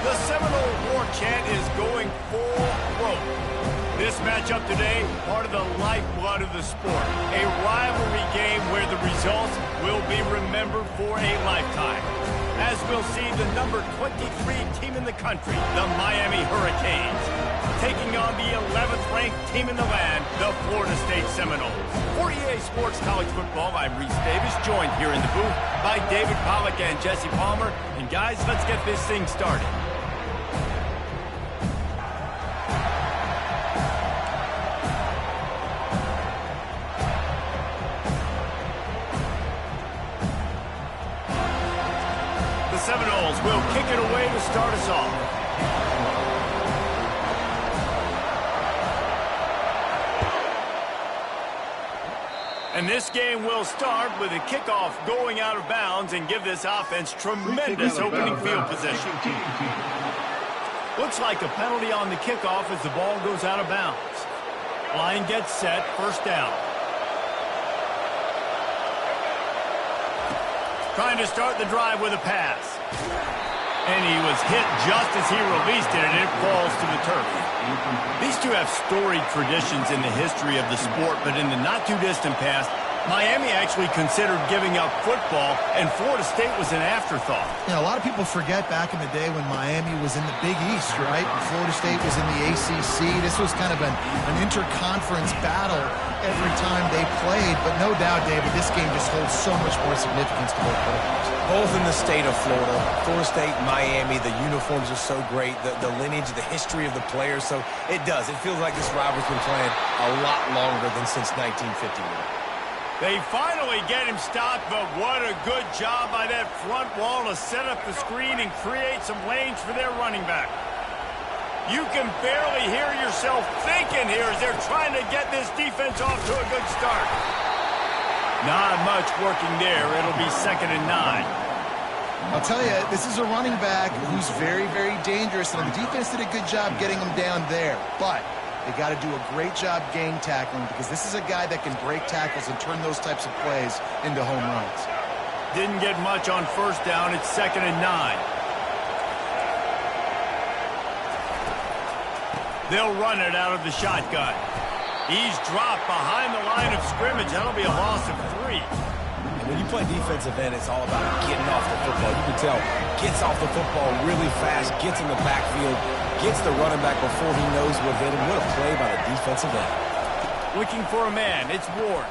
The Seminole war chant is going full throat. This matchup today, part of the lifeblood of the sport. A rivalry game where the results will be remembered for a lifetime. As we'll see the number 23 team in the country, the Miami Hurricanes, taking on the 11th ranked team in the land, the Florida State Seminoles. For EA Sports College Football, I'm Reese Davis, joined here in the booth by David Pollack and Jesse Palmer. And guys, let's get this thing started. The Seminoles will kick it away to start us off. And this game will start with a kickoff going out of bounds and give this offense tremendous opening field position. Looks like a penalty on the kickoff as the ball goes out of bounds. Line gets set, first down. Trying to start the drive with a pass. And he was hit just as he released it, and it falls to the turf. These two have storied traditions in the history of the sport, but in the not-too-distant past, Miami actually considered giving up football, and Florida State was an afterthought. Yeah, a lot of people forget back in the day when Miami was in the Big East, right? Florida State was in the ACC. This was kind of an interconference battle every time they played, but no doubt, David, this game just holds so much more significance to both programs. Both in the state of Florida. Florida State, Miami, the uniforms are so great, the lineage, the history of the players, so it does. It feels like this rivalry's been playing a lot longer than since 1951. They finally get him stopped, but what a good job by that front wall to set up the screen and create some lanes for their running back. You can barely hear yourself thinking here as they're trying to get this defense off to a good start. Not much working there. It'll be 2nd and 9. I'll tell you, this is a running back who's very, very dangerous, and the defense did a good job getting him down there, but they got to do a great job gang tackling because this is a guy that can break tackles and turn those types of plays into home runs. Didn't get much on first down. It's 2nd and 9. They'll run it out of the shotgun. He's dropped behind the line of scrimmage. That'll be a loss of 3. And when you play defensive end, it's all about getting off the football. You can tell, gets off the football really fast, gets in the backfield, gets the running back before he knows what hit him. What a play by the defensive end. Looking for a man. It's Ward.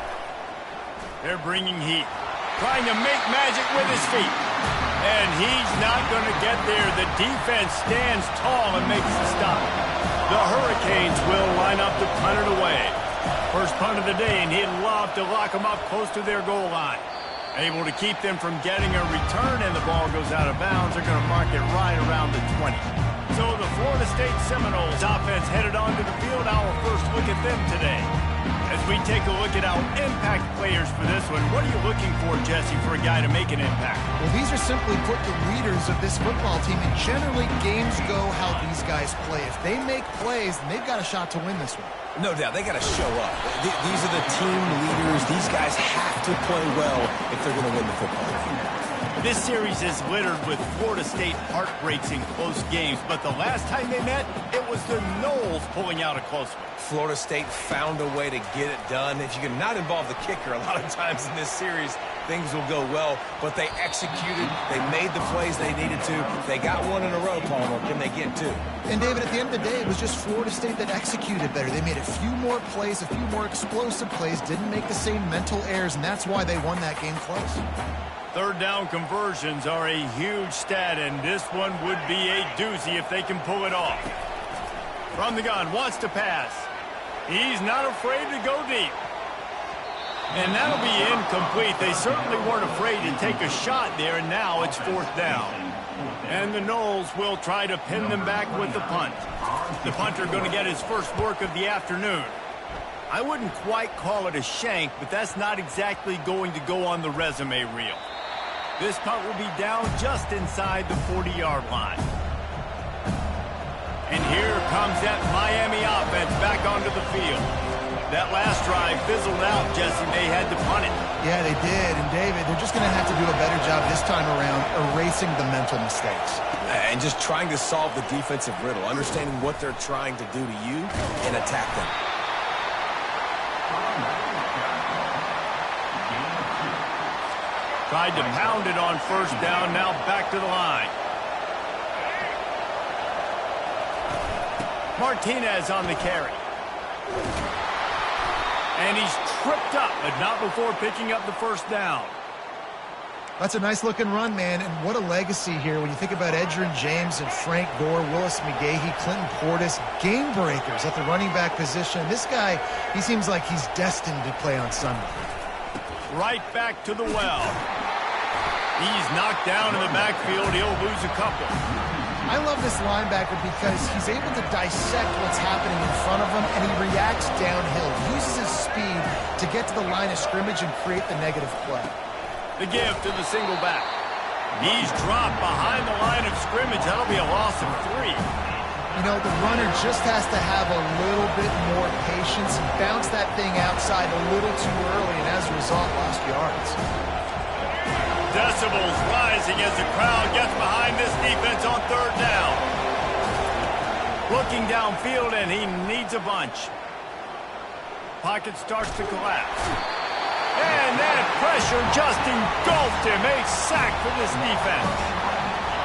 They're bringing heat. Trying to make magic with his feet. And he's not going to get there. The defense stands tall and makes the stop. The Hurricanes will line up to punt it away. First punt of the day, and he'd love to lock them up close to their goal line. Able to keep them from getting a return, and the ball goes out of bounds. They're going to mark it right around the 20. So the Florida State Seminoles offense headed onto the field. Our first look at them today. As we take a look at our impact players for this one, what are you looking for, Jesse, for a guy to make an impact? Well, these are simply put the leaders of this football team, and generally games go how these guys play. If they make plays, then they've got a shot to win this one. No doubt, they got to show up. These are the team leaders. These guys have to play well if they're going to win the football game. This series is littered with Florida State heartbreaks in close games, but the last time they met, it was the Noles pulling out a close one. Florida State found a way to get it done. If you can not involve the kicker, a lot of times in this series, things will go well, but they executed. They made the plays they needed to. They got one in a row, Palmer. Can they get two? And, David, at the end of the day, it was just Florida State that executed better. They made a few more plays, a few more explosive plays, didn't make the same mental errors, and that's why they won that game close. Third down conversions are a huge stat, and this one would be a doozy if they can pull it off. From the gun, wants to pass. He's not afraid to go deep. And that'll be incomplete. They certainly weren't afraid to take a shot there, and now it's 4th down. And the Noles will try to pin them back with the punt. The punter going to get his first work of the afternoon. I wouldn't quite call it a shank, but that's not exactly going to go on the resume reel. This punt will be down just inside the 40-yard line. And here comes that Miami offense back onto the field. That last drive fizzled out, Jesse. They had to punt it. Yeah, they did. And, David, they're just going to have to do a better job this time around erasing the mental mistakes. And just trying to solve the defensive riddle, understanding what they're trying to do to you and attack them. Tried to pound it on first down, now back to the line. Martinez on the carry. And he's tripped up, but not before picking up the first down. That's a nice-looking run, man, and what a legacy here when you think about Edgerrin James and Frank Gore, Willis McGahee, Clinton Portis, game breakers at the running back position. This guy, he seems like he's destined to play on Sunday. Right back to the well. He's knocked down in the backfield. He'll lose a couple. I love this linebacker because he's able to dissect what's happening in front of him, and he reacts downhill, uses his speed to get to the line of scrimmage and create the negative play. The give to the single back. He's dropped behind the line of scrimmage. That'll be a loss of 3. You know, the runner just has to have a little bit more patience and bounce that thing outside a little too early, and as a result, lost yards. Decibels rising as the crowd gets behind this defense on third down. Looking downfield, and he needs a bunch. Pocket starts to collapse. And that pressure just engulfed him. A sack for this defense.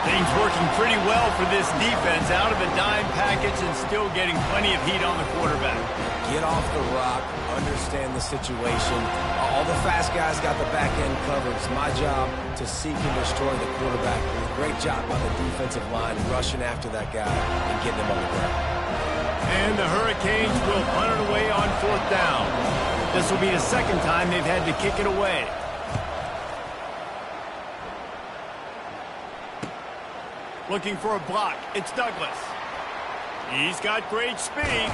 Things working pretty well for this defense. Out of a dime package and still getting plenty of heat on the quarterback. Get off the rock, understand the situation. All the fast guys got the back end covered. It's my job to seek and destroy the quarterback. Great job by the defensive line rushing after that guy and getting him on the ground. And the Hurricanes will punt it away on fourth down. This will be the second time they've had to kick it away. Looking for a block. It's Douglas. He's got great speed.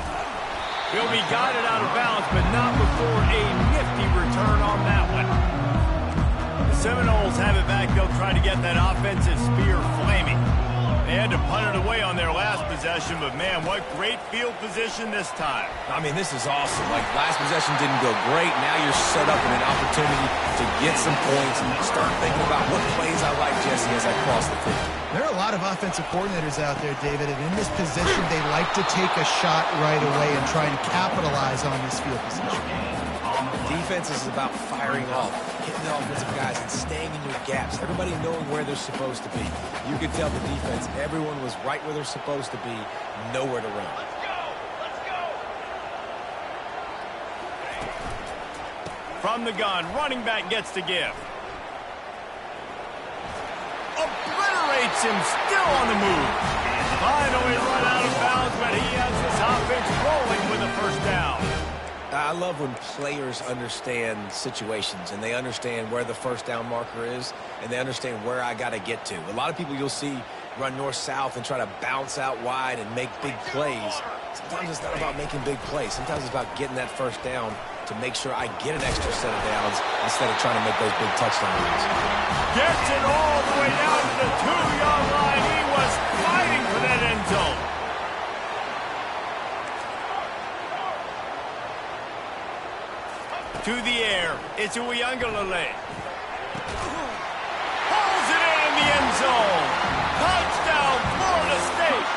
He'll be guided out of bounds, but not before a nifty return on that one. The Seminoles have it back. They'll try to get that offensive spear flaming. They had to punt it away on their last possession, but man, what great field position this time. I mean, this is awesome. Like, last possession didn't go great. Now you're set up in an opportunity to get some points and start thinking about what plays I like, Jesse, as I cross the field. There are a lot of offensive coordinators out there, David, and in this position, they like to take a shot right away and try and capitalize on this field position. Defense is about firing off, hitting the offensive guys, and staying in your gaps. Everybody knowing where they're supposed to be. You could tell the defense, everyone was right where they're supposed to be, nowhere to run. From the gun, running back gets to give. Obliterates him, still on the move. Finally run out of bounds, but he has this offense rolling with a first down. I love when players understand situations and they understand where the first down marker is and they understand where I got to get to. A lot of people you'll see run north-south and try to bounce out wide and make big plays. Sometimes it's not about making big plays. Sometimes it's about getting that first down to make sure I get an extra set of downs instead of trying to make those big touchdown runs. Gets it all the way down to the 2-yard line. He was fighting for that end zone. To the air, it's Uiagalelei. Pulls it in the end zone. Touchdown, Florida State.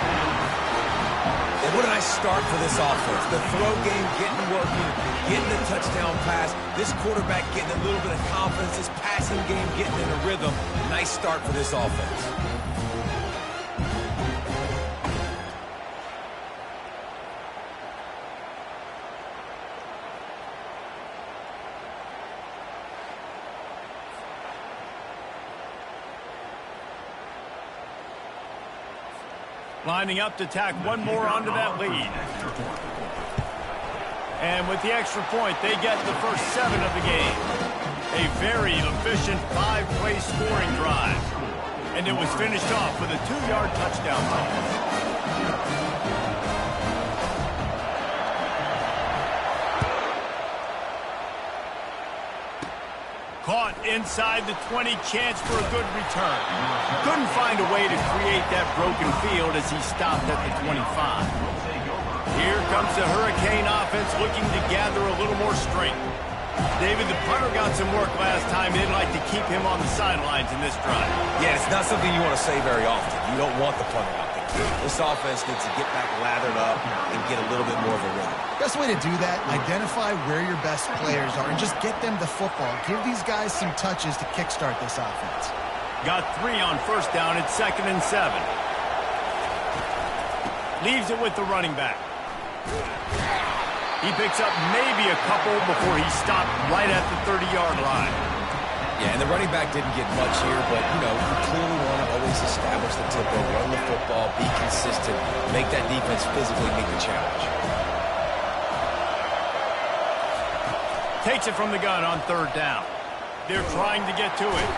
And what a nice start for this offense. The throw game getting working, getting the touchdown pass. This quarterback getting a little bit of confidence. This passing game getting in a rhythm. Nice start for this offense. Lining up to tack one more onto that lead. And with the extra point, they get the first 7 of the game. A very efficient 5-play scoring drive. And it was finished off with a 2-yard touchdown run. Caught inside the 20, chance for a good return. Couldn't find a way to create that broken field as he stopped at the 25. Here comes the Hurricane offense looking to gather a little more strength. David, the punter got some work last time. They'd like to keep him on the sidelines in this drive. Yeah, it's not something you want to say very often. You don't want the punter out there. This offense needs to get back lathered up and get a little bit more of a rhythm. Best way to do that, identify where your best players are and just get them the football. Give these guys some touches to kickstart this offense. Got 3 on first down. It's 2nd and 7. Leaves it with the running back. He picks up maybe a couple before he stopped right at the 30-yard line. Yeah, and the running back didn't get much here, but, you clearly want to always establish the tempo, run the football, be consistent, make that defense physically meet the challenge. Takes it from the gun on 3rd down. They're trying to get to it.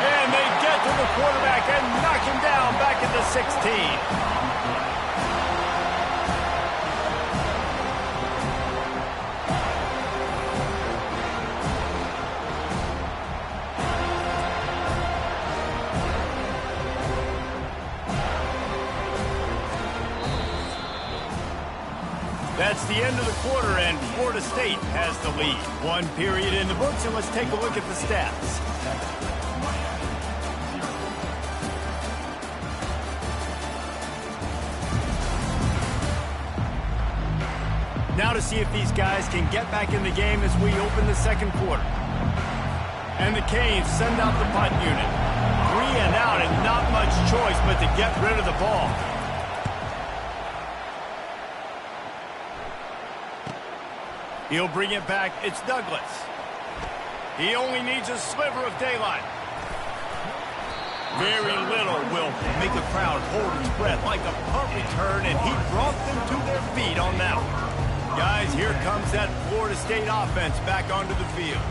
And they get to the quarterback and knock him down back at the 16. That's the end of the quarter, and Florida State has the lead. 1 period in the books, and let's take a look at the stats. Now to see if these guys can get back in the game as we open the 2nd quarter. And the Canes send out the punt unit. 3 and out, and not much choice but to get rid of the ball. He'll bring it back. It's Douglas. He only needs a sliver of daylight. Very little will make a crowd hold its breath like a punt return, and he brought them to their feet on that one. Guys, here comes that Florida State offense back onto the field.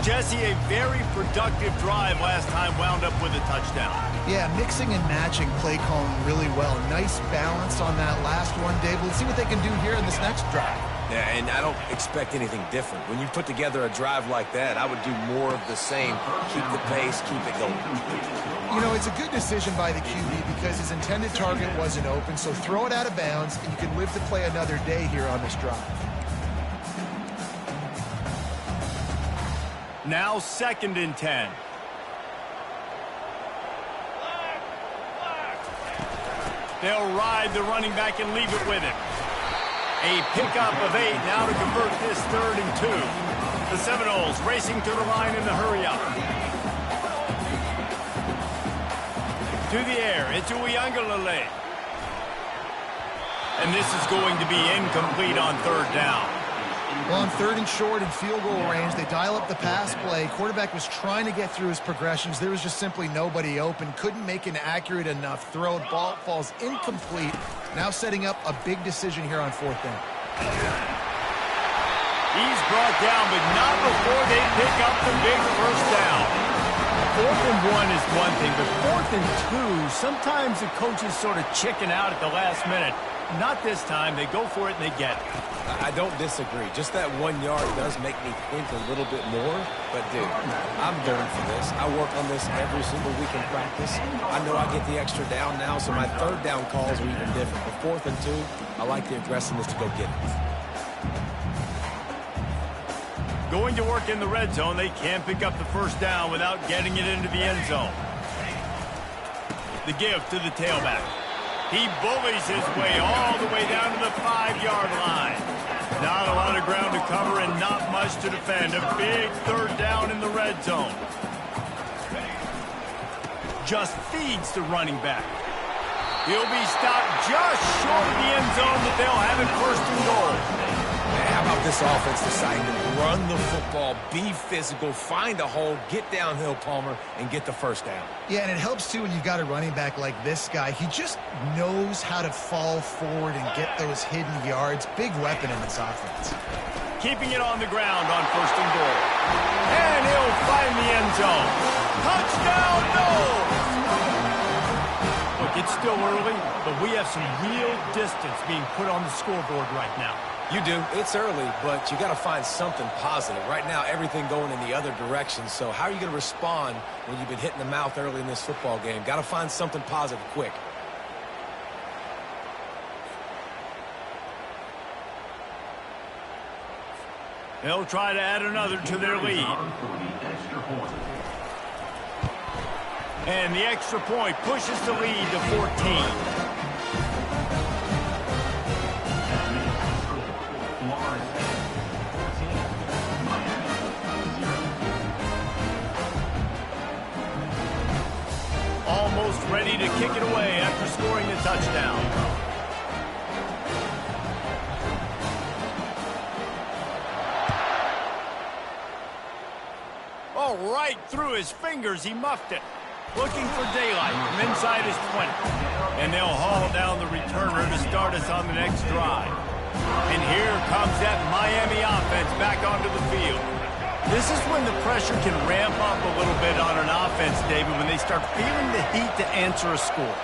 Jesse, a very productive drive last time wound up with a touchdown. Yeah, mixing and matching play calling really well. Nice balance on that last one, Dave. Let's see what they can do here in this next drive. Yeah, and I don't expect anything different. When you put together a drive like that, I would do more of the same. Keep the pace, keep it going. It's a good decision by the QB because his intended target wasn't open, so throw it out of bounds, and you can live to play another day here on this drive. Now 2nd and 10. They'll ride the running back and leave it with him. A pickup of 8 now to convert this 3rd and 2. The Seminoles racing to the line in the hurry-up. To the air, it's Uiagalelei. And this is going to be incomplete on 3rd down. Well, on 3rd and short and field goal range, they dial up the pass play. Quarterback was trying to get through his progressions. There was just simply nobody open. Couldn't make an accurate enough throw. Ball falls incomplete. Now setting up a big decision here on 4th down. He's brought down, but not before they pick up the big 1st down. 4th and 1 is one thing, but 4th and 2, sometimes the coaches sort of chicken out at the last minute. Not this time. They go for it and they get it. I don't disagree. Just that 1 yard does make me think a little bit more. But, dude, I'm going for this. I work on this every single week in practice. I know I get the extra down now, so my 3rd down calls are even different. But 4th and 2, I like the aggressiveness to go get it. Going to work in the red zone. They can't pick up the 1st down without getting it into the end zone. The give to the tailback. He bullies his way all the way down to the 5-yard line. Not a lot of ground to cover and not much to defend. A big 3rd down in the red zone. Just feeds the running back. He'll be stopped just short of the end zone, but they'll have it 1st and goal. How about this offense deciding to run the football, be physical, find a hole, get downhill, Palmer, and get the 1st down? Yeah, and it helps, too, when you've got a running back like this guy. He just knows how to fall forward and get those hidden yards. Big weapon in this offense. Keeping it on the ground on 1st and goal. And he'll find the end zone. Touchdown, no! Look, it's still early, but we have some real distance being put on the scoreboard right now. You do. It's early, but you got to find something positive. Right now, everything going in the other direction. So how are you going to respond when you've been hit in the mouth early in this football game? Got to find something positive quick. They'll try to add another to their lead. And the extra point pushes the lead to 14. Almost ready to kick it away after scoring the touchdown. Oh, right through his fingers, he muffed it. Looking for daylight from inside his 20. And they'll haul down the returner to start us on the next drive. And here comes that Miami offense back onto the field. This is when the pressure can ramp up a little bit on an offense, David, when they start feeling the heat to answer a score.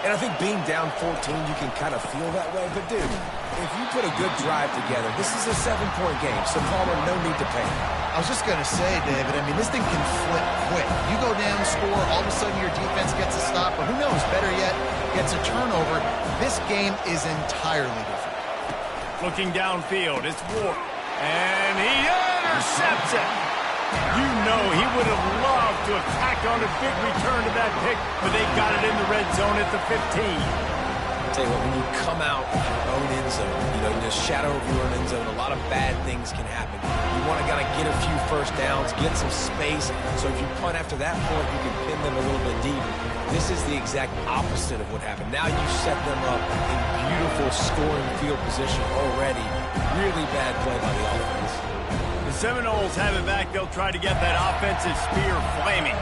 And I think being down 14, you can kind of feel that way. But, dude, if you put a good drive together, this is a 7-point game, so Palmer, no need to panic. I was just going to say, David, I mean, this thing can flip quick. You go down, score, all of a sudden your defense gets a stop, or who knows, better yet, gets a turnover. This game is entirely different. Looking downfield, it's Ward. And he intercepts it. You know he would have loved to have tacked on a big return to that pick, but they got it in the red zone at the 15. I'll tell you what, when you come out of your own end zone, you know, in the shadow of your own end zone, a lot of bad things can happen. You want to kind of get a few first downs, get some space, so if you punt after that point, you can pin them a little bit deeper. This is the exact opposite of what happened. Now you set them up in beautiful scoring field position already. Really bad play by the offense. The Seminoles have it back. They'll try to get that offensive spear flaming.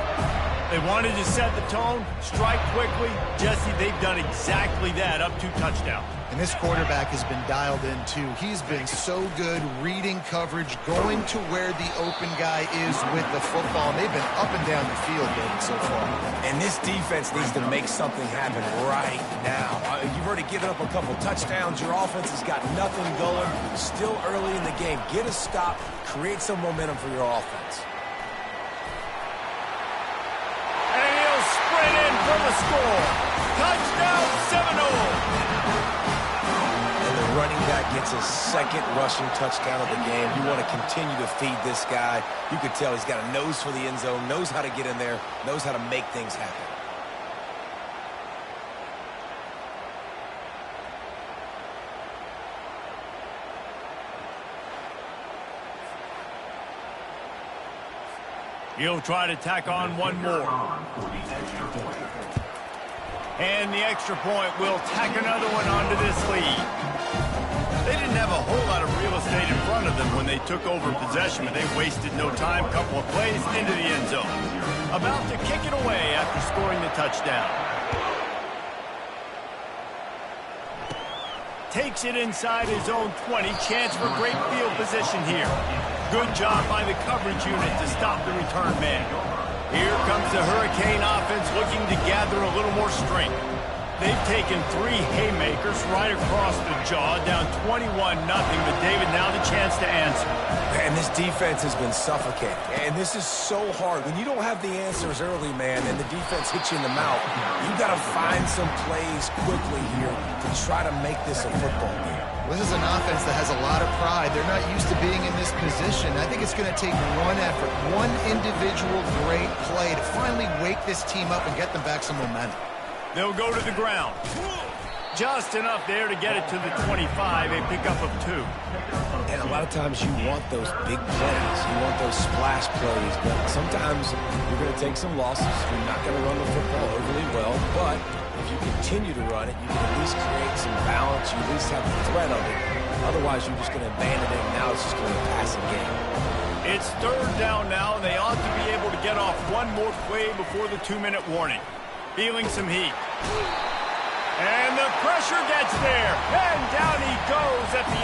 They wanted to set the tone, strike quickly. Jesse, they've done exactly that, up 2 touchdowns. And this quarterback has been dialed in, too. He's been so good reading coverage, going to where the open guy is with the football. And they've been up and down the field, David, so far. And this defense needs to make something happen right now. You've already given up a couple touchdowns. Your offense has got nothing going. Still early in the game. Get a stop. Create some momentum for your offense. And he'll sprint in for the score. Touchdown, Seminoles. Running back gets his second rushing touchdown of the game. You want to continue to feed this guy. You can tell he's got a nose for the end zone, knows how to get in there, knows how to make things happen. He'll try to tack on one more. And the extra point will tack another one onto this lead. They didn't have a whole lot of real estate in front of them when they took over possession, but they wasted no time. Couple of plays into the end zone. About to kick it away after scoring the touchdown. Takes it inside his own 20. Chance for great field position here. Good job by the coverage unit to stop the return man. Here comes the Hurricane offense looking to gather a little more strength. They've taken 3 haymakers right across the jaw, down 21-0. But, David, now the chance to answer. And this defense has been suffocating. And this is so hard. When you don't have the answers early, man, and the defense hits you in the mouth, you've got to find some plays quickly here to try to make this a football game. This is an offense that has a lot of pride. They're not used to being in this position. I think it's going to take one effort, one individual great play to finally wake this team up and get them back some momentum. They'll go to the ground. Just enough there to get it to the 25, a pickup of 2. And a lot of times you want those big plays. You want those splash plays. But sometimes you're going to take some losses. You're not going to run the football overly well. But if you continue to run it, you can at least create some balance. You at least have the threat of it. Otherwise, you're just going to abandon it, and now it's just going to be a passing game. It's 3rd down now. They ought to be able to get off one more play before the 2-minute warning. Feeling some heat. And the pressure gets there. And down he goes at the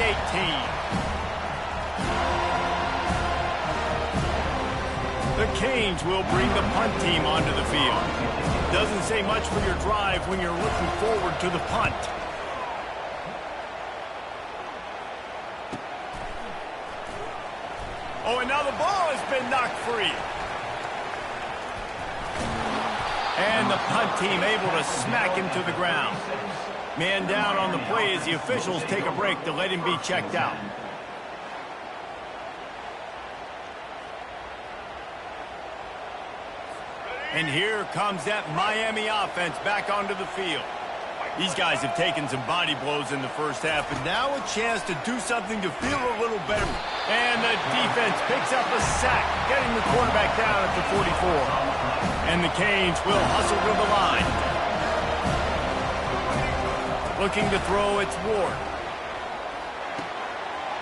18. The Canes will bring the punt team onto the field. Doesn't say much for your drive when you're looking forward to the punt. Oh, and now the ball has been knocked free. And the punt team able to smack him to the ground. Man down on the play as the officials take a break to let him be checked out. And here comes that Miami offense back onto the field. These guys have taken some body blows in the first half, but now a chance to do something to feel a little better. And the defense picks up a sack, getting the quarterback down at the 44. And the Canes will hustle to the line. Looking to throw, it's Ward.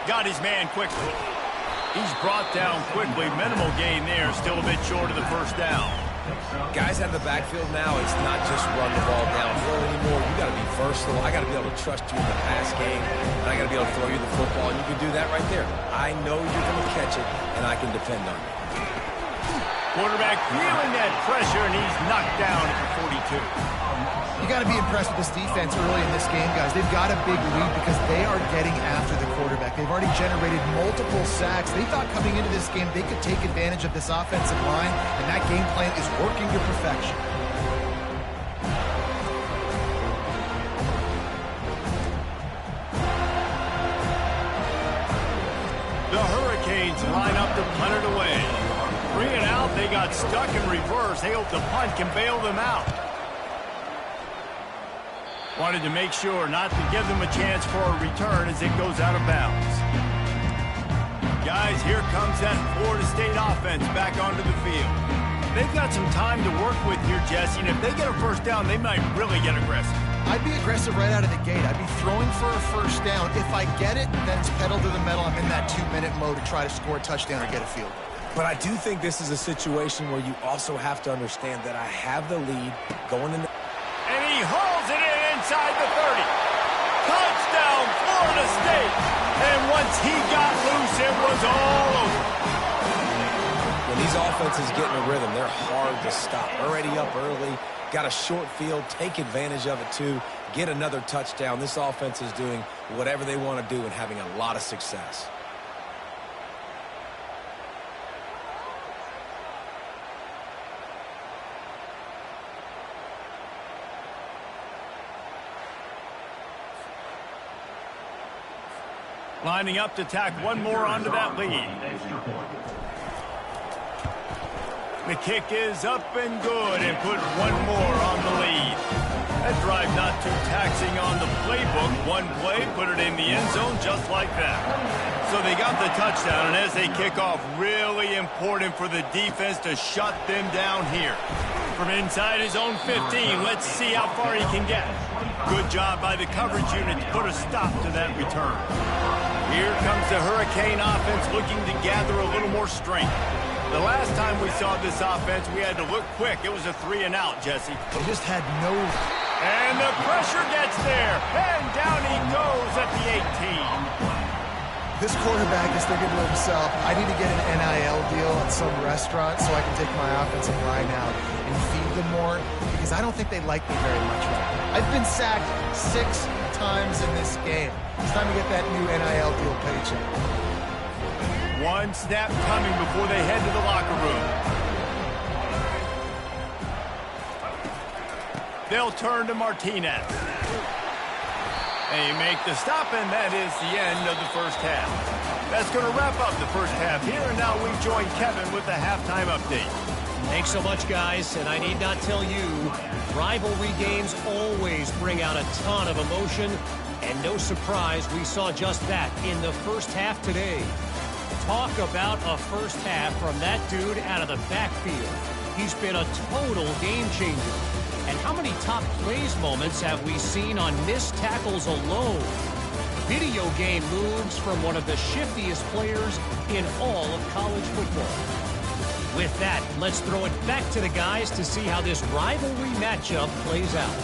Got his man quickly. He's brought down quickly. Minimal gain there, still a bit short of the first down. Guys out of the backfield now, it's not just run the ball downfield anymore. You got to be versatile. I got to be able to trust you in the pass game, and I got to be able to throw you the football, and you can do that right there. I know you're going to catch it, and I can depend on you. Quarterback feeling that pressure, and he's knocked down at the 42. You got to be impressed with this defense early in this game, guys. They've got a big lead because they are getting after the quarterback. They've already generated multiple sacks. They thought coming into this game they could take advantage of this offensive line, and that game plan is working to perfection. The Hurricanes line up to punt it away. 3 and out, they got stuck in reverse. They hope the punt can bail them out. Wanted to make sure not to give them a chance for a return as it goes out of bounds. Guys, here comes that Florida State offense back onto the field. They've got some time to work with here, Jesse, and if they get a first down, they might really get aggressive. I'd be aggressive right out of the gate. I'd be throwing for a first down. If I get it, then it's pedal to the metal. I'm in that 2-minute mode to try to score a touchdown or get a field goal. But I do think this is a situation where you also have to understand that I have the lead going in. And he hauls it in inside the 30. Touchdown, Florida State. And once he got loose, it was all over. When these offenses get in a rhythm, they're hard to stop. Already up early, got a short field, take advantage of it too, get another touchdown. This offense is doing whatever they want to do and having a lot of success. Lining up to tack one more onto that lead. The kick is up and good and put one more on the lead. That drive not too taxing on the playbook. One play, put it in the end zone just like that. So they got the touchdown, and as they kick off, really important for the defense to shut them down here. From inside his own 15, let's see how far he can get. Good job by the coverage unit to put a stop to that return. Here comes the Hurricane offense looking to gather a little more strength. The last time we saw this offense, we had to look quick. It was a 3 and out, Jesse. They just had no... And the pressure gets there. And down he goes at the 18. This quarterback is thinking to himself, I need to get an NIL deal at some restaurant so I can take my offensive line out and feed them more, because I don't think they like me very much right now. I've been sacked 6 times in this game. It's time to get that new NIL deal paycheck. One snap coming before they head to the locker room. They'll turn to Martinez. They make the stop, and that is the end of the first half. That's going to wrap up the first half here, and now we join Kevin with the halftime update. Thanks so much, guys, and I need not tell you, rivalry games always bring out a ton of emotion, and no surprise, we saw just that in the first half today. Talk about a first half from that dude out of the backfield. He's been a total game changer. And how many top plays moments have we seen on missed tackles alone? Video game moves from one of the shiftiest players in all of college football. With that, let's throw it back to the guys to see how this rivalry matchup plays out.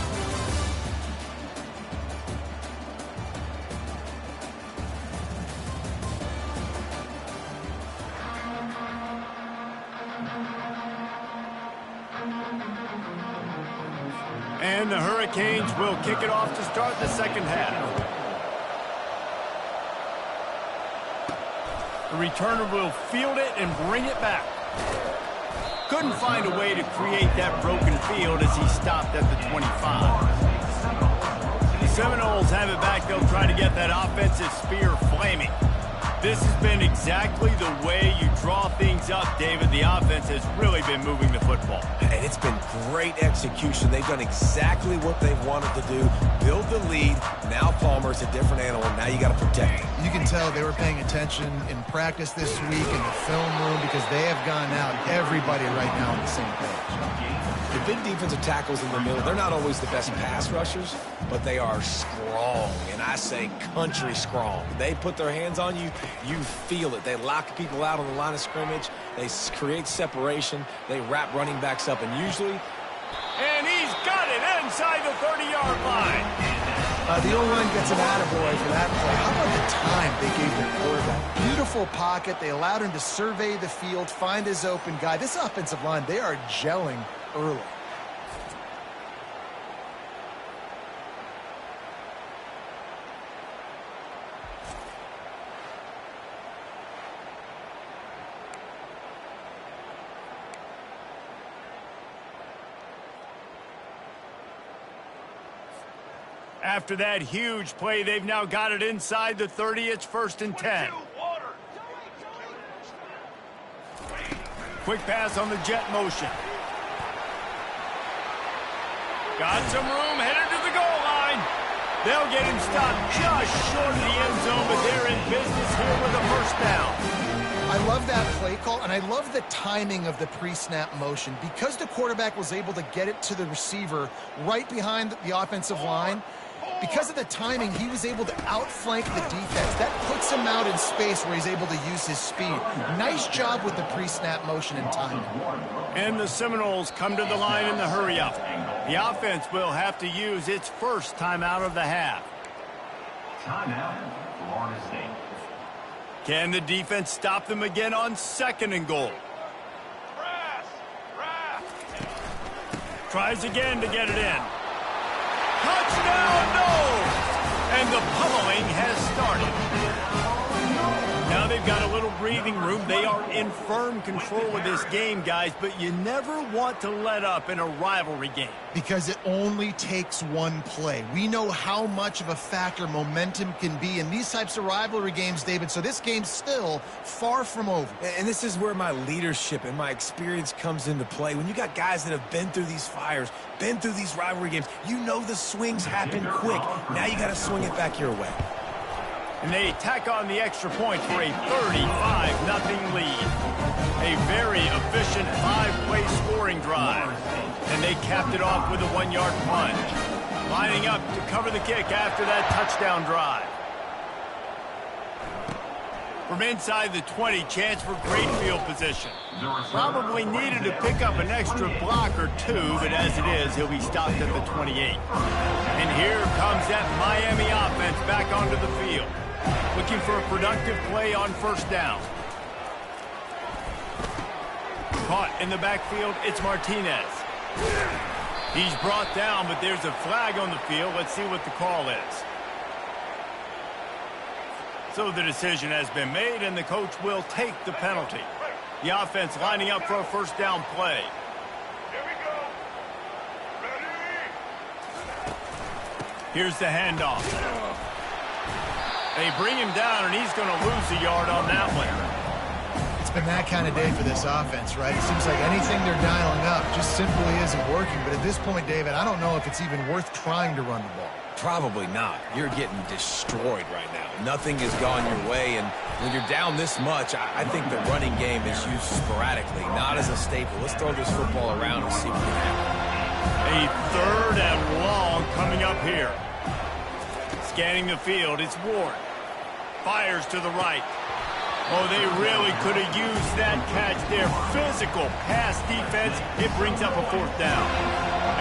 And the Hurricanes will kick it off to start the second half. The returner will field it and bring it back. Couldn't find a way to create that broken field as he stopped at the 25. The Seminoles have it back. They'll try to get that offensive spear flaming. This has been exactly the way you draw things up, David. The offense has really been moving the football. And it's been great execution. They've done exactly what they've wanted to do. Build the lead. Now Palmer's a different animal. Now you got to protect him. You can tell they were paying attention in practice this week in the film room because they have gone out, everybody right now on the same page. The big defensive tackles in the middle, they're not always the best pass rushers, but they are strong, and I say country strong. They put their hands on you, you feel it. They lock people out on the line of scrimmage. They create separation. They wrap running backs up, and usually... And he's got it inside the 30-yard line. The O-line gets an attaboy for that play. How about the time they gave their quarterback? Beautiful pocket. They allowed him to survey the field, find his open guy. This offensive line, they are gelling early. After that huge play, they've now got it inside the 30. It's 1st and 10. Quick pass on the jet motion. Got some room, headed to the goal line. They'll get him stopped just short of the end zone, but they're in business here with a 1st down. I love that play call, and I love the timing of the pre-snap motion. Because the quarterback was able to get it to the receiver right behind the offensive line, because of the timing, he was able to outflank the defense. That puts him out in space where he's able to use his speed. Nice job with the pre-snap motion and timing. And the Seminoles come to the line in the hurry-up. The offense will have to use its first timeout of the half. Timeout, Florida State. Can the defense stop them again on 2nd and goal? Tries again to get it in. Touchdown, no! And the pummeling has started. Now they've got a little breathing room. They are in firm control of this game, guys, but you never want to let up in a rivalry game. Because it only takes one play. We know how much of a factor momentum can be in these types of rivalry games, David, so this game's still far from over. And this is where my leadership and my experience comes into play. When you got guys that have been through these fires, been through these rivalry games, you know the swings happen quick. Now you got to swing it back your way. And they tack on the extra point for a 35-0 lead. A very efficient 5-play scoring drive. And they capped it off with a 1-yard plunge. Lining up to cover the kick after that touchdown drive. From inside the 20, chance for great field position. Probably needed to pick up an extra block or two, but as it is, he'll be stopped at the 28. And here comes that Miami offense back onto the field. Looking for a productive play on 1st down. Caught in the backfield, it's Martinez. He's brought down, but there's a flag on the field. Let's see what the call is. So the decision has been made, and the coach will take the penalty. The offense lining up for a 1st down play. Here we go. Ready? Here's the handoff. They bring him down, and he's going to lose a yard on that one. It's been that kind of day for this offense, right? It seems like anything they're dialing up just simply isn't working. But at this point, David, I don't know if it's even worth trying to run the ball. Probably not. You're getting destroyed right now. Nothing has gone your way, and when you're down this much, I think the running game is used sporadically, not as a staple. Let's throw this football around and see what can happen. A 3rd and long coming up here. Scanning the field, it's Ward. Fires to the right. Oh, they really could have used that catch there. Physical pass defense. It brings up a 4th down.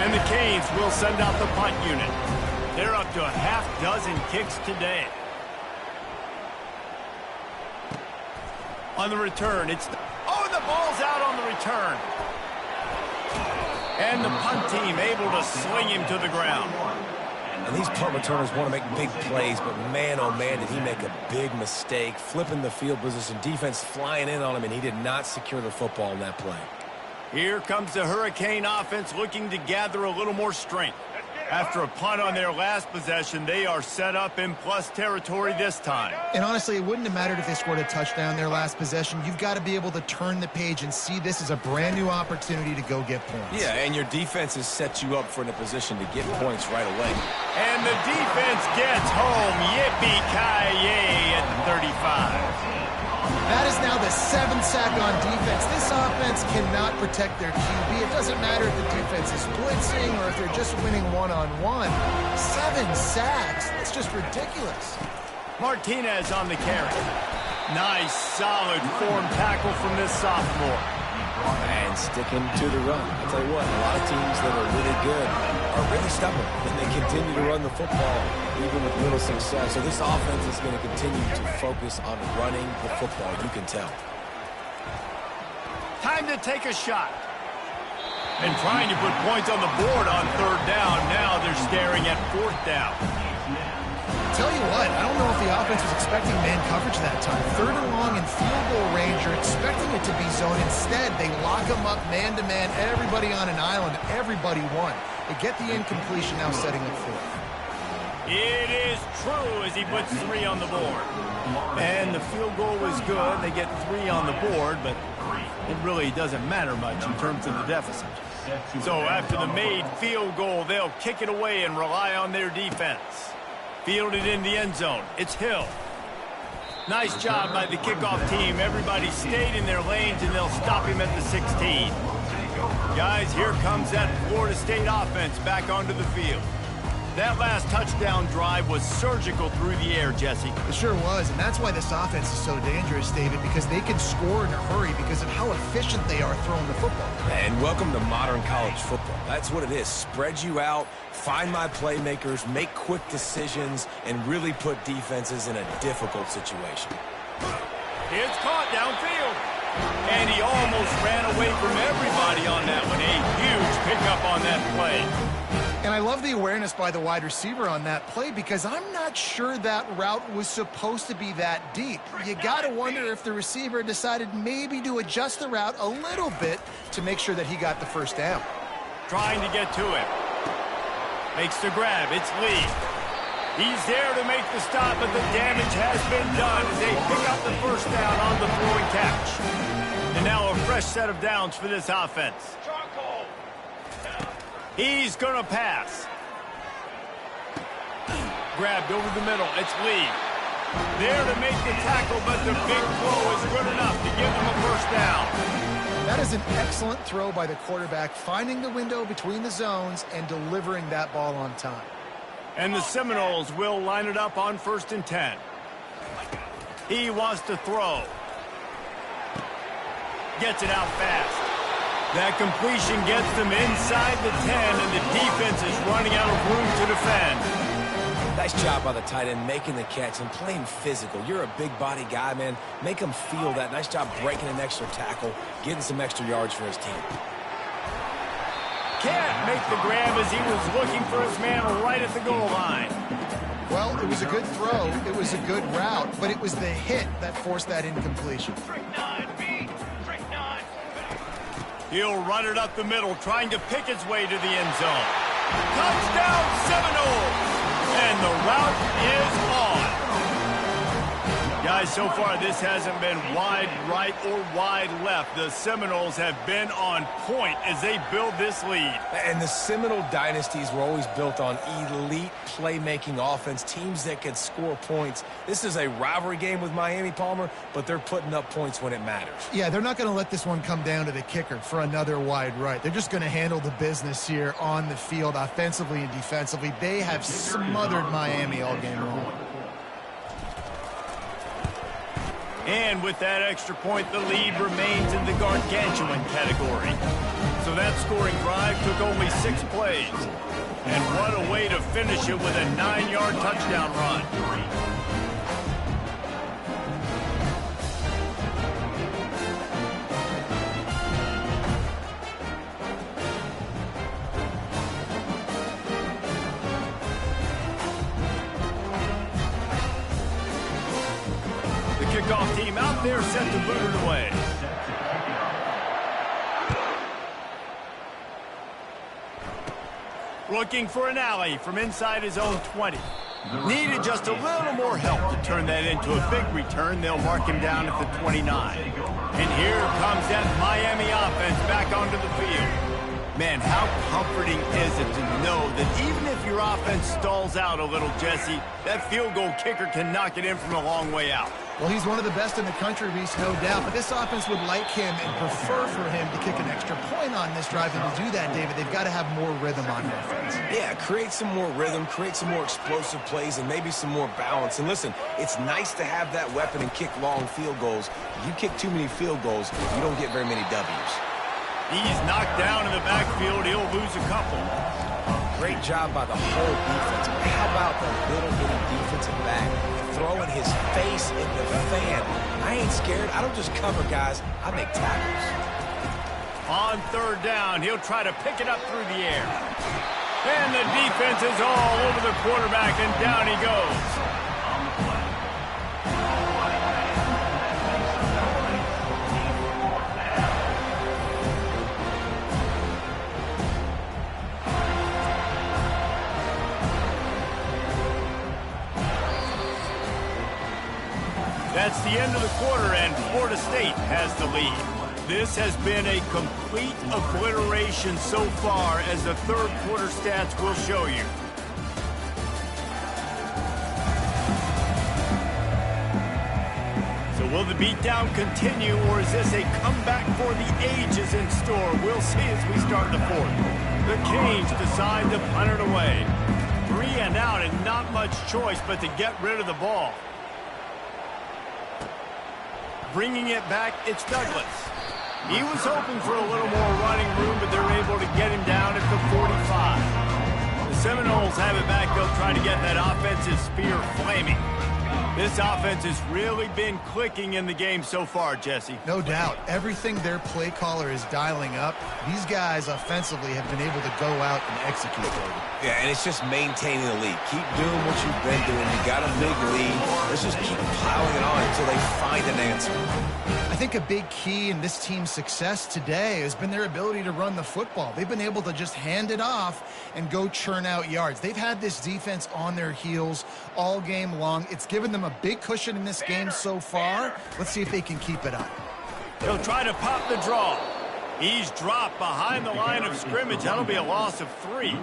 And the Canes will send out the punt unit. They're up to a half-dozen kicks today. On the return, it's... Oh, the ball's out on the return. And the punt team able to sling him to the ground. And these punt returners want to make big plays, but man, oh man, did he make a big mistake. Flipping the field position, defense flying in on him, and he did not secure the football in that play. Here comes the Hurricane offense looking to gather a little more strength. After a punt on their last possession, they are set up in plus territory this time. And honestly, it wouldn't have mattered if they scored a touchdown their last possession. You've got to be able to turn the page and see this as a brand new opportunity to go get points. Yeah, and your defense has set you up for a position to get points right away. And the defense gets home. Yippee-ki-yay at the 35. That is now the 7th sack on defense. This offense cannot protect their QB. It doesn't matter if the defense is blitzing or if they're just winning one-on-one. 7 sacks. That's just ridiculous. Martinez on the carry. Nice, solid form tackle from this sophomore. And sticking to the run. I'll tell you what, a lot of teams that are really good are really stubborn, and they continue to run the football even with little success. So this offense is going to continue to focus on running the football, you can tell. Time to take a shot. And trying to put points on the board on 3rd down. Now they're staring at 4th down. Tell you what, I don't know if the offense was expecting man coverage that time. 3rd and long in field goal range, you're expecting it to be zone. Instead, they lock them up man-to-man, everybody on an island, everybody won. They get the incompletion, now setting up 4th. It is true as he puts 3 on the board. And the field goal was good. They get 3 on the board, but it really doesn't matter much in terms of the deficit. So after the made field goal, they'll kick it away and rely on their defense. Fielded in the end zone. It's Hill. Nice job by the kickoff team. Everybody stayed in their lanes, and they'll stop him at the 16. Guys, here comes that Florida State offense back onto the field. That last touchdown drive was surgical through the air, Jesse. It sure was, and that's why this offense is so dangerous, David, because they can score in a hurry because of how efficient they are throwing the football. And welcome to modern college football. That's what it is. Spread you out, find my playmakers, make quick decisions, and really put defenses in a difficult situation. It's caught downfield. And he almost ran away from everybody on that one. A huge pickup on that play. And I love the awareness by the wide receiver on that play because I'm not sure that route was supposed to be that deep. You got to wonder if the receiver decided maybe to adjust the route a little bit to make sure that he got the 1st down. Trying to get to him. Makes the grab. It's Lee. He's there to make the stop, but the damage has been done as they pick up the 1st down on the throwing catch. And now a fresh set of downs for this offense. He's going to pass. Grabbed over the middle. It's Lee. There to make the tackle, but the big throw is good enough to give them a 1st down. That is an excellent throw by the quarterback, finding the window between the zones and delivering that ball on time. And the Seminoles will line it up on 1st and 10. He wants to throw. Gets it out fast. That completion gets them inside the 10, and the defense is running out of room to defend. Nice job by the tight end making the catch and playing physical. You're a big body guy, man. Make him feel that. Nice job breaking an extra tackle, getting some extra yards for his team. Can't make the grab as he was looking for his man right at the goal line. Well, it was a good throw. It was a good route, but it was the hit that forced that incompletion. He'll run it up the middle, trying to pick his way to the end zone. Touchdown, Seminoles! And the route is on. Guys, so far this hasn't been wide right or wide left. The Seminoles have been on point as they build this lead. And the Seminole dynasties were always built on elite playmaking offense, teams that could score points. This is a rivalry game with Miami, Palmer, but they're putting up points when it matters. Yeah, they're not going to let this one come down to the kicker for another wide right. They're just going to handle the business here on the field, offensively and defensively. They have smothered Miami all game long. And with that extra point, the lead remains in the gargantuan category. So that scoring drive took only 6 plays. And what a way to finish it with a 9-yard touchdown run. Kickoff team out there set to boot it away. Looking for an alley from inside his own 20. Needed just a little more help to turn that into a big return. They'll mark him down at the 29. And here comes that Miami offense back onto the field. Man, how comforting is it to know that even if your offense stalls out a little, Jesse, that field goal kicker can knock it in from a long way out. Well, he's one of the best in the country, Reese, no doubt. But this offense would like him and prefer for him to kick an extra point on this drive. And to do that, David, they've got to have more rhythm on offense. Yeah, create some more rhythm, create some more explosive plays, and maybe some more balance. And listen, it's nice to have that weapon and kick long field goals. If you kick too many field goals, you don't get very many W's. He's knocked down in the backfield. He'll lose a couple. Great job by the whole defense. But how about the little bitty defensive back throwing his face in the fan? I ain't scared. I don't just cover guys. I make tackles. On third down, he'll try to pick it up through the air. And the defense is all over the quarterback, and down he goes. That's the end of the quarter, and Florida State has the lead. This has been a complete obliteration so far, as the third quarter stats will show you. So will the beatdown continue, or is this a comeback for the ages in store? We'll see as we start the fourth. The Canes decide to punt it away. 3 and out, and not much choice but to get rid of the ball. Bringing it back, it's Douglas. He was hoping for a little more running room, but they're able to get him down at the 45. The Seminoles have it back. They'll try to get that offensive spear flaming. This offense has really been clicking in the game so far, Jesse. No doubt. Everything their play caller is dialing up, these guys offensively have been able to go out and execute. Yeah, and it's just maintaining the lead. Keep doing what you've been doing. You got a big lead. Let's just keep piling it on until they find an answer. I think a big key in this team's success today has been their ability to run the football. They've been able to just hand it off and go churn out yards. They've had this defense on their heels all game long. It's given them a big cushion in this game so far. Let's see if they can keep it up. He'll try to pop the draw. He's dropped behind the line of scrimmage. That'll be a loss of 3.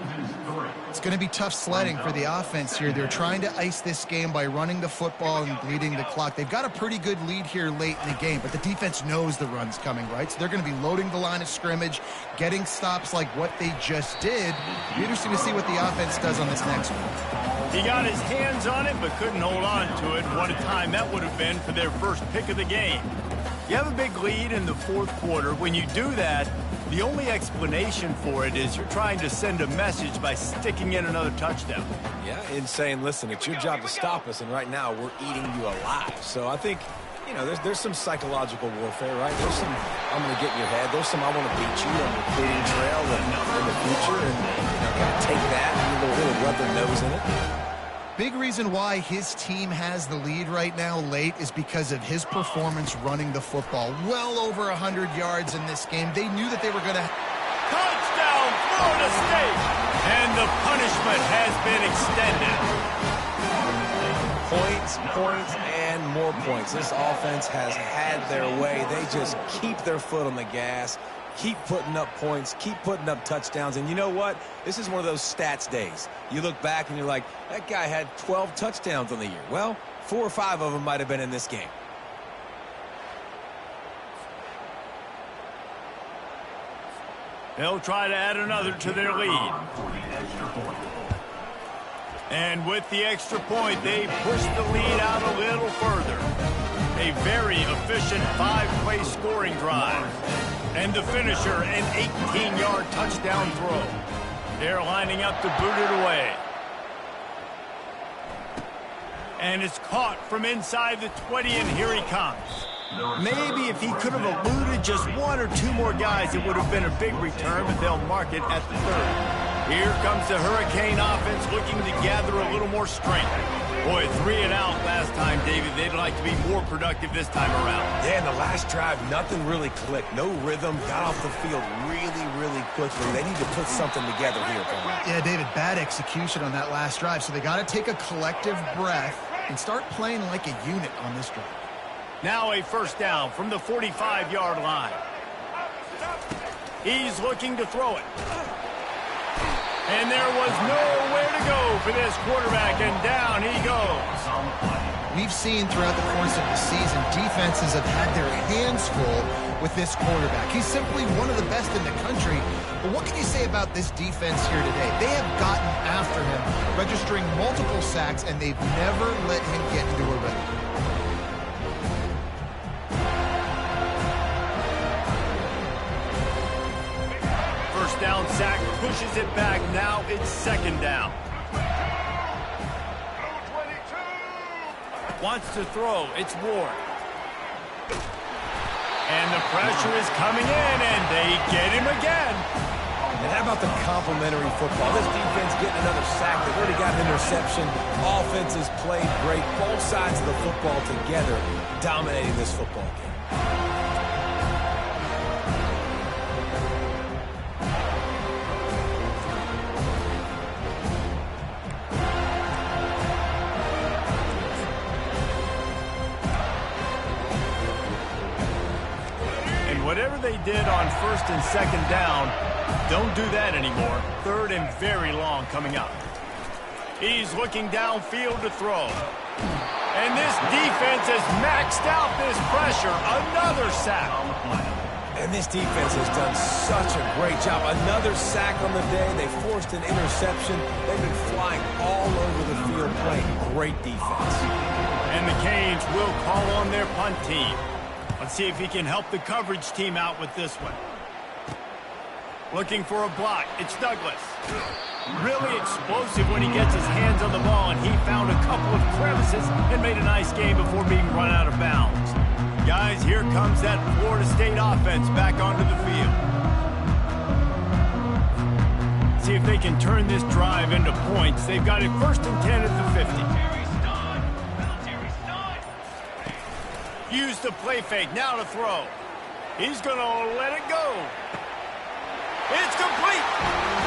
It's going to be tough sledding for the offense here. They're trying to ice this game by running the football and bleeding the clock. They've got a pretty good lead here late in the game, but the defense knows the run's coming, right? So they're going to be loading the line of scrimmage, getting stops like what they just did. It'll be interesting to see what the offense does on this next one. He got his hands on it, but couldn't hold on to it. What a time that would have been for their first pick of the game. You have a big lead in the fourth quarter. When you do that, the only explanation for it is you're trying to send a message by sticking in another touchdown. Yeah, and saying, listen, it's your job to stop us, and right now we're eating you alive. So I think, you know, there's some psychological warfare, right? There's some, I'm going to get in your head. There's some, I want to beat you on the recruiting trail in the future, and, you know, got to take that and really rub their nose in it. Big reason why his team has the lead right now late is because of his performance running the football. Well over 100 yards in this game. They knew that they were going to... Touchdown, Florida State! And the punishment has been extended. Points, points, and more points. This offense has had their way. They just keep their foot on the gas, keep putting up points, keep putting up touchdowns. And you know what? This is one of those stats days. You look back and you're like, that guy had 12 touchdowns on the year. Well, 4 or 5 of them might have been in this game. They'll try to add another to their lead. And with the extra point, they push the lead out a little further. A very efficient 5-play scoring drive. And the finisher, an 18-yard touchdown throw. They're lining up to boot it away. And it's caught from inside the 20, and here he comes. Maybe if he could have eluded just 1 or 2 more guys, it would have been a big return, but they'll mark it at the 30. Here comes the Hurricane offense looking to gather a little more strength. Boy, 3 and out last time, David. They'd like to be more productive this time around. Yeah, in the last drive, nothing really clicked. No rhythm. Got off the field really, really quickly. They need to put something together here, Paul. Yeah, David, bad execution on that last drive. So they got to take a collective breath and start playing like a unit on this drive. Now a first down from the 45-yard line. He's looking to throw it. And there was nowhere to go for this quarterback, and down he goes. We've seen throughout the course of the season, defenses have had their hands full with this quarterback. He's simply one of the best in the country. But what can you say about this defense here today? They have gotten after him, registering multiple sacks, and they've never let him get into a rhythm. First down sack, pushes it back. Now it's second down. Wants to throw. It's Ward. And the pressure is coming in, and they get him again. And how about the complimentary football? This defense getting another sack. They've already got an interception. Offense has played great. Both sides of the football together dominating this football game. Whatever they did on first and second down, don't do that anymore. Third and very long coming up. He's looking downfield to throw. And this defense has maxed out this pressure. Another sack. And this defense has done such a great job. Another sack on the day. They forced an interception. They've been flying all over the field playing great defense. And the Canes will call on their punt team. Let's see if he can help the coverage team out with this one. Looking for a block. It's Douglas. Really explosive when he gets his hands on the ball, and he found a couple of crevices and made a nice game before being run out of bounds. Guys, here comes that Florida State offense back onto the field. See if they can turn this drive into points. They've got it first and 10 at the 50. Use the play fake, now to throw. He's going to let it go. It's complete.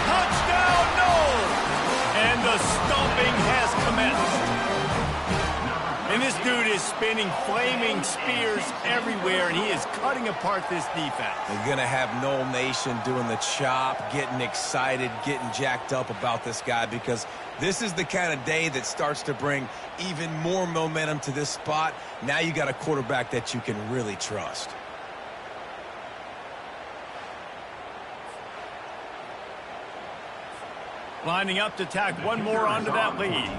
Touchdown, no. And the stomping has commenced. And this dude is spinning flaming spears everywhere, and he is cutting apart this defense. They're going to have Noel Nation doing the chop, getting excited, getting jacked up about this guy, because this is the kind of day that starts to bring even more momentum to this spot. Now you got a quarterback that you can really trust. Lining up to tack one more onto that lead.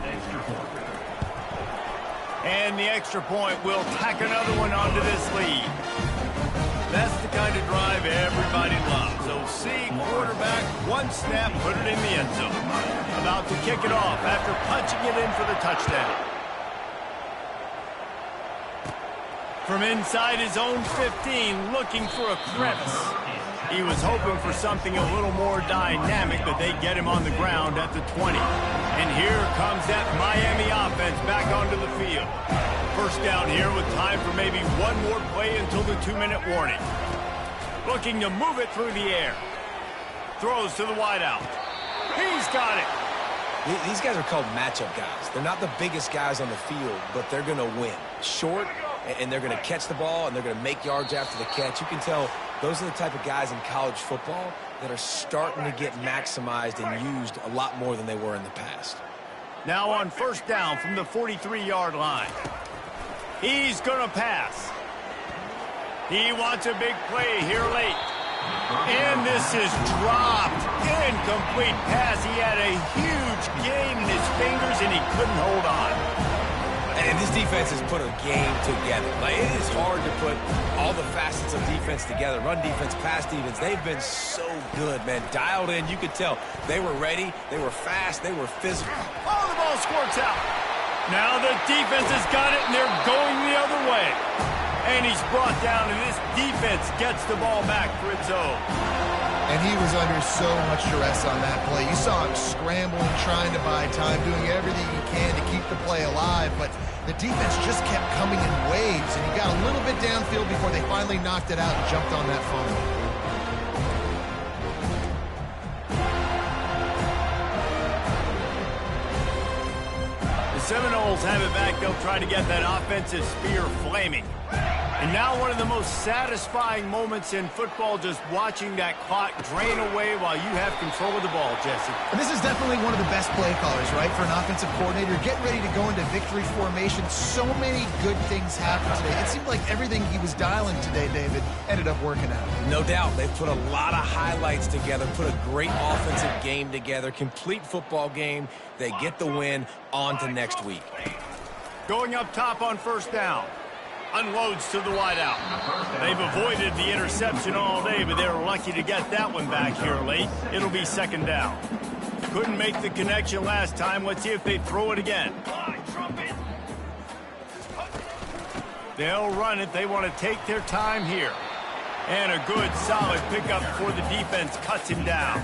And the extra point will tack another one onto this lead. That's the kind of drive everybody loves. So see, quarterback, one snap, put it in the end zone. About to kick it off after punching it in for the touchdown. From inside his own 15, looking for a crevice. He was hoping for something a little more dynamic, but they get him on the ground at the 20. And here comes that Miami offense back onto the field. First down here with time for maybe one more play until the 2-minute warning. Looking to move it through the air. Throws to the wideout. He's got it. These guys are called matchup guys. They're not the biggest guys on the field, but they're going to win. Short, and they're going to catch the ball, and they're going to make yards after the catch. You can tell those are the type of guys in college football that are starting to get maximized and used a lot more than they were in the past. Now on first down from the 43-yard line. He's going to pass. He wants a big play here late. And this is dropped. Incomplete pass. He had a huge gain in his fingers, and he couldn't hold on. And this defense has put a game together. Like, it is hard to put all the facets of defense together. Run defense, pass defense. They've been so good, man. Dialed in. You could tell they were ready. They were fast. They were physical. Oh, the ball squirts out. Now the defense has got it, and they're going the other way. And he's brought down, and this defense gets the ball back for its own. And he was under so much duress on that play. You saw him scrambling, trying to buy time, doing everything he can to keep the play alive, but the defense just kept coming in waves, and he got a little bit downfield before they finally knocked it out and jumped on that fumble. The Seminoles have it back. They'll try to get that offensive spear flaming. And now one of the most satisfying moments in football, just watching that clock drain away while you have control of the ball, Jesse. And this is definitely one of the best play callers, right, for an offensive coordinator. Get ready to go into victory formation. So many good things happened today. It seemed like everything he was dialing today, David, ended up working out. No doubt. They put a lot of highlights together, put a great offensive game together, complete football game. They get the win. On to next week. Going up top on first down. Unloads to the wideout. They've avoided the interception all day, but they were lucky to get that one back here late. It'll be second down. Couldn't make the connection last time. Let's see if they throw it again. They'll run it. They want to take their time here. And a good, solid pickup before the defense cuts him down.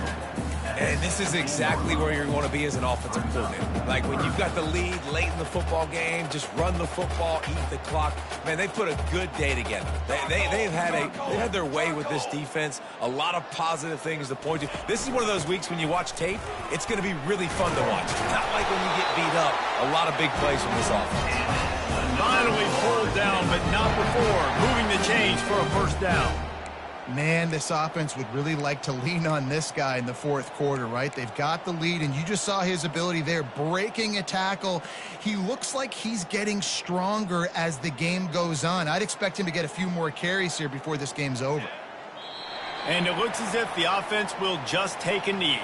And this is exactly where you're going to be as an offensive coordinator. Like when you've got the lead late in the football game, just run the football, eat the clock. Man, they've put a good day together. They've had their way with this defense. A lot of positive things to point to. This is one of those weeks when you watch tape, it's going to be really fun to watch. Not like when you get beat up. A lot of big plays from this offense. Finally pulled down, but not before. Moving the chains for a first down. Man, this offense would really like to lean on this guy in the fourth quarter, right? They've got the lead, and you just saw his ability there, breaking a tackle. He looks like he's getting stronger as the game goes on. I'd expect him to get a few more carries here before this game's over. And it looks as if the offense will just take a knee.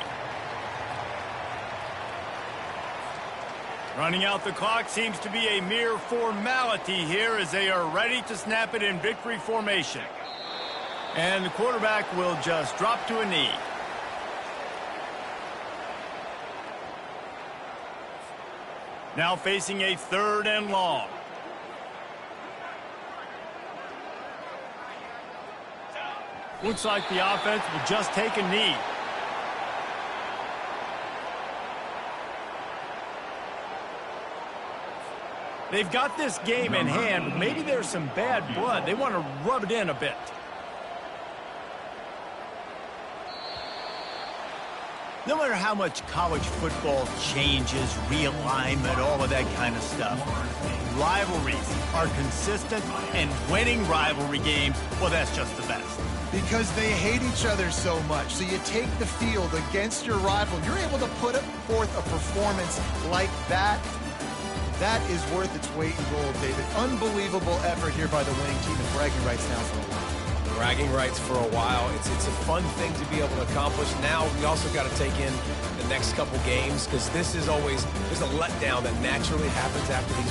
Running out the clock seems to be a mere formality here as they are ready to snap it in victory formation. And the quarterback will just drop to a knee. Now facing a third and long. Looks like the offense will just take a knee. They've got this game in hand, but maybe there's some bad blood. They want to rub it in a bit. No matter how much college football changes, realignment, all of that kind of stuff, rivalries are consistent, and winning rivalry games, well, that's just the best. Because they hate each other so much. So you take the field against your rival. You're able to put forth a performance like that. That is worth its weight in gold, David. Unbelievable effort here by the winning team, and bragging rights now for a while. Bragging rights for a while. It's a fun thing to be able to accomplish. Now we also got to take in the next couple games, because this is always, there's a letdown that naturally happens after these